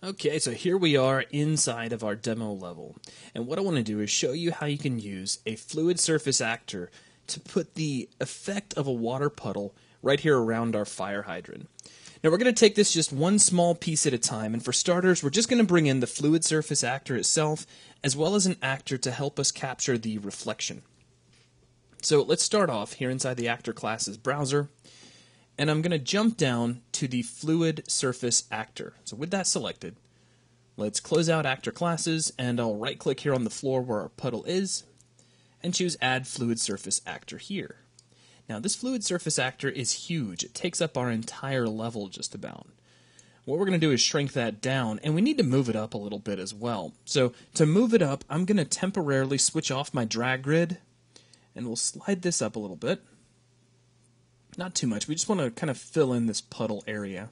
Okay, so here we are inside of our demo level, and what I want to do is show you how you can use a fluid surface actor to put the effect of a water puddle right here around our fire hydrant. Now we're going to take this just one small piece at a time, and for starters we're just going to bring in the fluid surface actor itself as well as an actor to help us capture the reflection. So let's start off here inside the actor class's browser, and I'm going to jump down to the fluid surface actor. So with that selected, let's close out actor classes, and I'll right click here on the floor where our puddle is and choose add fluid surface actor here. Now this fluid surface actor is huge. It takes up our entire level just about. What we're going to do is shrink that down, and we need to move it up a little bit as well. So to move it up, I'm going to temporarily switch off my drag grid, and we'll slide this up a little bit. Not too much. We just want to kind of fill in this puddle area.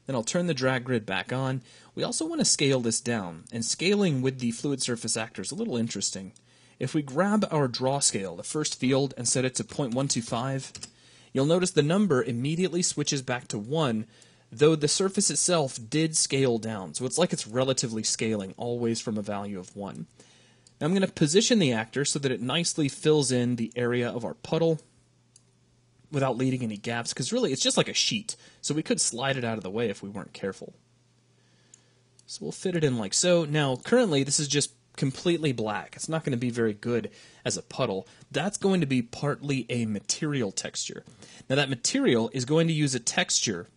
Then I'll turn the drag grid back on. We also want to scale this down, and scaling with the fluid surface actor is a little interesting. If we grab our draw scale, the first field, and set it to 0.125, you'll notice the number immediately switches back to 1, though the surface itself did scale down. So it's like it's relatively scaling, always from a value of 1. Now I'm going to position the actor so that it nicely fills in the area of our puddle without leaving any gaps, because really it's just like a sheet, so we could slide it out of the way if we weren't careful. So we'll fit it in like so. Now currently this is just completely black. It's not going to be very good as a puddle. That's going to be partly a material texture. Now that material is going to use a texture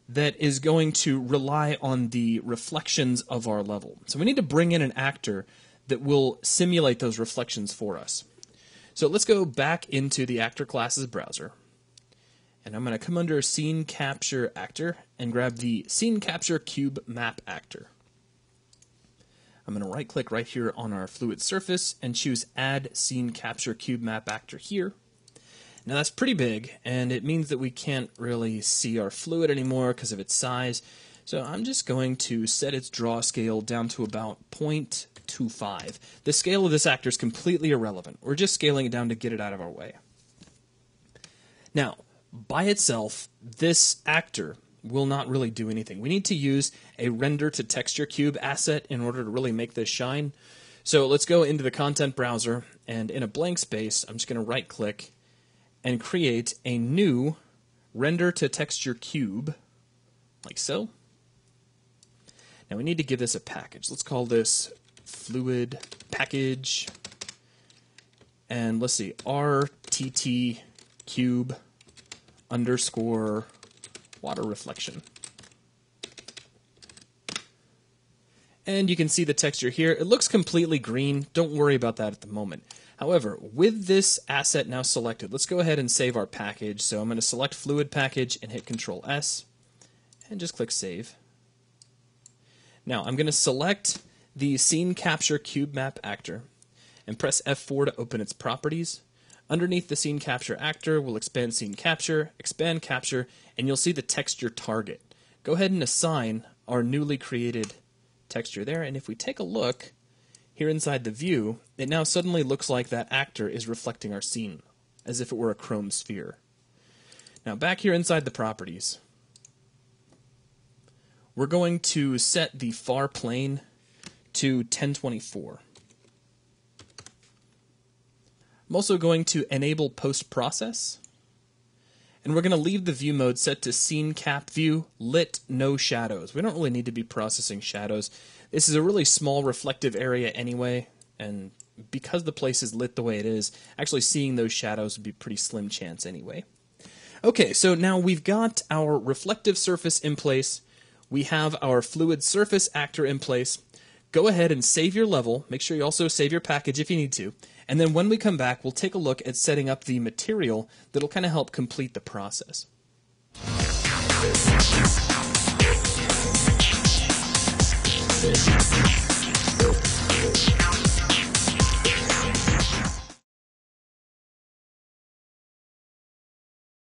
that is going to rely on the reflections of our level. So we need to bring in an actor that will simulate those reflections for us. So let's go back into the actor class's browser, and I'm going to come under Scene Capture Actor and grab the Scene Capture Cube Map Actor. I'm going to right click right here on our fluid surface and choose Add Scene Capture Cube Map Actor here. Now that's pretty big, and it means that we can't really see our fluid anymore because of its size. So I'm just going to set its draw scale down to about 0.25. The scale of this actor is completely irrelevant. We're just scaling it down to get it out of our way. Now, by itself, this actor will not really do anything. We need to use a render to texture cube asset in order to really make this shine. So let's go into the content browser, and in a blank space, I'm just going to right click and create a new render to texture cube, like so. Now we need to give this a package. Let's call this fluid package, and let's see, RTT cube underscore water reflection. And you can see the texture here. It looks completely green. Don't worry about that at the moment. However, with this asset now selected, let's go ahead and save our package. So I'm going to select fluid package and hit Control S and just click save. Now I'm going to select the Scene Capture Cube Map Actor and press F4 to open its properties. Underneath the Scene Capture Actor, we'll expand Scene Capture, expand Capture, and you'll see the texture target. Go ahead and assign our newly created texture there, and if we take a look here inside the view, it now suddenly looks like that actor is reflecting our scene, as if it were a chrome sphere. Now back here inside the properties, we're going to set the far plane to 1024. I'm also going to enable post-process, and we're going to leave the view mode set to Scene Cap View, lit, no shadows. We don't really need to be processing shadows. This is a really small reflective area anyway, and because the place is lit the way it is, actually seeing those shadows would be pretty slim chance anyway. Okay, so now we've got our reflective surface in place. We have our fluid surface actor in place. Go ahead and save your level. Make sure you also save your package if you need to. And then when we come back, we'll take a look at setting up the material that'll kind of help complete the process.